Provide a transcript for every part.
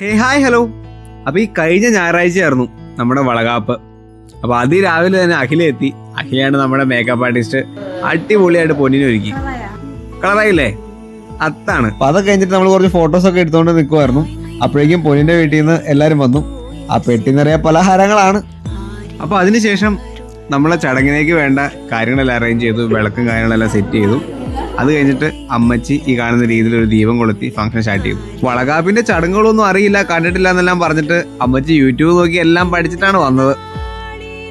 Hi hello. അപ്പോൾ ഈ കഴിഞ്ഞ ഞായറാഴ്ചയായിരുന്നു നമ്മുടെ വളകാപ്പ്. അപ്പോൾ അതിരാവിലെ തന്നെ അഖില എത്തി. അഖിലയാണ് നമ്മുടെ മേക്കപ്പ് ആർട്ടിസ്റ്റ്. അടിപൊളിയായിട്ട് പൊന്നിനെ ഒരുക്കി. കളറായില്ലേ? അത്താണ്. അപ്പോൾ അതൊക്കെ കഴിഞ്ഞിട്ട് നമ്മൾ കുറച്ച് ഫോട്ടോസൊക്കെ എടുത്തുകൊണ്ട് നിൽക്കുമായിരുന്നു. അപ്പോഴേക്കും പൊന്നിന്റെ വീട്ടിൽ നിന്ന് എല്ലാവരും വന്നു. ആ പെട്ടി നിറയെ പലഹാരങ്ങളാണ്. അപ്പോൾ അതിനുശേഷം നമ്മളെ ചടങ്ങിലേക്ക് വേണ്ട കാര്യങ്ങളെല്ലാം അറേഞ്ച് ചെയ്തു. വിളക്കും കാര്യങ്ങളെല്ലാം സെറ്റ് ചെയ്തു. അത് കഴിഞ്ഞിട്ട് അമ്മച്ചി ഈ കാണുന്ന രീതിയിൽ ഒരു ദീപം കൊളുത്തി ഫംഗ്ഷൻ സ്റ്റാർട്ട് ചെയ്തു. വളകാപ്പിന്റെ ചടങ്ങുകളൊന്നും അറിയില്ല, കണ്ടിട്ടില്ല എന്നെല്ലാം പറഞ്ഞിട്ട് അമ്മച്ചി യൂട്യൂബ് നോക്കി എല്ലാം പഠിച്ചിട്ടാണ് വന്നത്.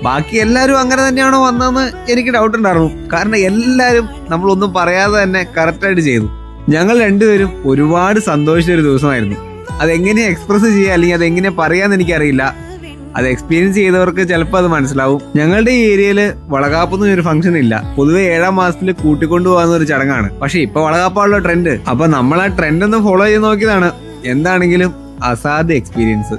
ബാക്കി എല്ലാവരും അങ്ങനെ തന്നെയാണോ വന്നതെന്ന് എനിക്ക് ഡൗട്ട് ഉണ്ടായിരുന്നു. കാരണം എല്ലാവരും നമ്മളൊന്നും പറയാതെ തന്നെ കറക്റ്റായിട്ട് ചെയ്തു. ഞങ്ങൾ രണ്ടുപേരും ഒരുപാട് സന്തോഷിച്ച ഒരു ദിവസമായിരുന്നു. അതെങ്ങനെ എക്സ്പ്രസ് ചെയ്യുക അല്ലെങ്കിൽ അതെങ്ങനെ പറയാന്ന് എനിക്കറിയില്ല. അത് എക്സ്പീരിയൻസ് ചെയ്തവർക്ക് ചിലപ്പോൾ അത് മനസ്സിലാവും. ഞങ്ങളുടെ ഈ ഏരിയയിൽ വളകാപ്പൊന്നും ഒരു ഫംഗ്ഷൻ ഇല്ല. പൊതുവെ 7ാം മാസത്തിൽ കൂട്ടിക്കൊണ്ടുപോകുന്ന ഒരു ചടങ്ങാണ്. പക്ഷെ ഇപ്പൊ വളകാപ്പാണല്ലോ ട്രെൻഡ്. അപ്പൊ നമ്മൾ ആ ട്രെൻഡ് ഒന്ന് ഫോളോ ചെയ്ത് നോക്കിയതാണ്. എന്താണെങ്കിലും അസാധ്യ എക്സ്പീരിയൻസ്.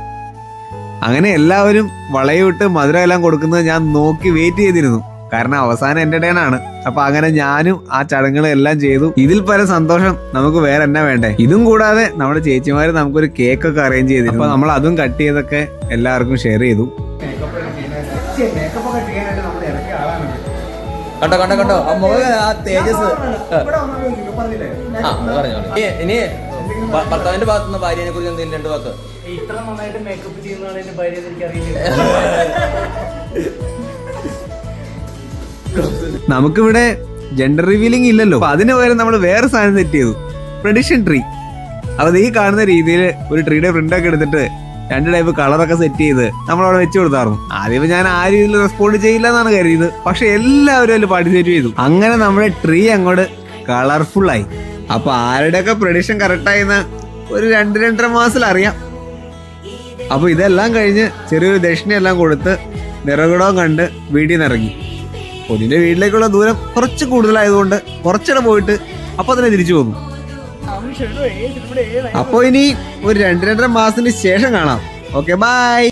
അങ്ങനെ എല്ലാവരും വളയിട്ട് മധുരം എല്ലാം കൊടുക്കുന്നത് ഞാൻ നോക്കി വെയിറ്റ് ചെയ്തിരുന്നു. കാരണം അവസാനം എന്റെ ടേൺ ആണ്. അപ്പൊ അങ്ങനെ ഞാനും ആ ചടങ്ങുകളെല്ലാം ചെയ്തു. ഇതിൽ പല സന്തോഷം നമുക്ക് വേറെ എന്നാ വേണ്ടേ. ഇതും കൂടാതെ നമ്മുടെ ചേച്ചിമാര് നമുക്കൊരു കേക്ക് ഒക്കെ അറേഞ്ച് ചെയ്തിരുന്നു. അപ്പൊ നമ്മൾ അതും കട്ട് ചെയ്തൊക്കെ എല്ലാവർക്കും ഷെയർ ചെയ്തു. കണ്ടോ കണ്ടോ കണ്ടോ ആ തേജസ്. ഇനി ഭർത്താവിന്റെ ഭാഗത്തുനിന്ന് ഭാര്യനെ കുറിച്ച് എന്തെങ്കിലും 2 വാക്ക്. ഇത്ര നന്നായിട്ട് മേക്കപ്പ് ചെയ്യുന്നതാണ് എന്റെ ഭാര്യ എനിക്ക് അറിയില്ല. നമുക്കിവിടെ ജെൻഡർ റിവീലിംഗ് ഇല്ലല്ലോ. അപ്പൊ അതിന് പകരം നമ്മൾ വേറെ സാധനം സെറ്റ് ചെയ്തു. Prediction tree. അപ്പൊ ഈ കാണുന്ന രീതിയിൽ ഒരു ട്രീയുടെ പ്രിന്റ് ഒക്കെ എടുത്തിട്ട് 2 ടൈപ്പ് കളറൊക്കെ സെറ്റ് ചെയ്ത് നമ്മളവിടെ വെച്ച് കൊടുത്തായിരുന്നു. ആദ്യം ഞാൻ ആ രീതിയിൽ റെസ്പോണ്ട് ചെയ്യില്ല എന്നാണ് കരുതിയത്. പക്ഷെ എല്ലാവരും അതിൽ പാർട്ടിസിപ്പേറ്റ് ചെയ്തു. അങ്ങനെ നമ്മുടെ ട്രീ അങ്ങോട്ട് കളർഫുൾ ആയി. അപ്പൊ ആരുടെയൊക്കെ പ്രഡിക്ഷൻ കറക്റ്റായിന്ന് ഒരു 2-2.5 മാസത്തിൽ അറിയാം. അപ്പൊ ഇതെല്ലാം കഴിഞ്ഞ് ചെറിയൊരു ദക്ഷിണയെല്ലാം കൊടുത്ത് നിറകുടവും കണ്ട് വീട്ടിൽ നിന്ന് ഇറങ്ങി. പൊന്നിന്റെ വീട്ടിലേക്കുള്ള ദൂരം കുറച്ച് കൂടുതലായതുകൊണ്ട് കുറച്ചിടെ പോയിട്ട് അപ്പൊ തന്നെ തിരിച്ചു പോന്നു. അപ്പൊ ഇനി ഒരു 2-2.5 മാസത്തിന് ശേഷം കാണാം. Okay, by.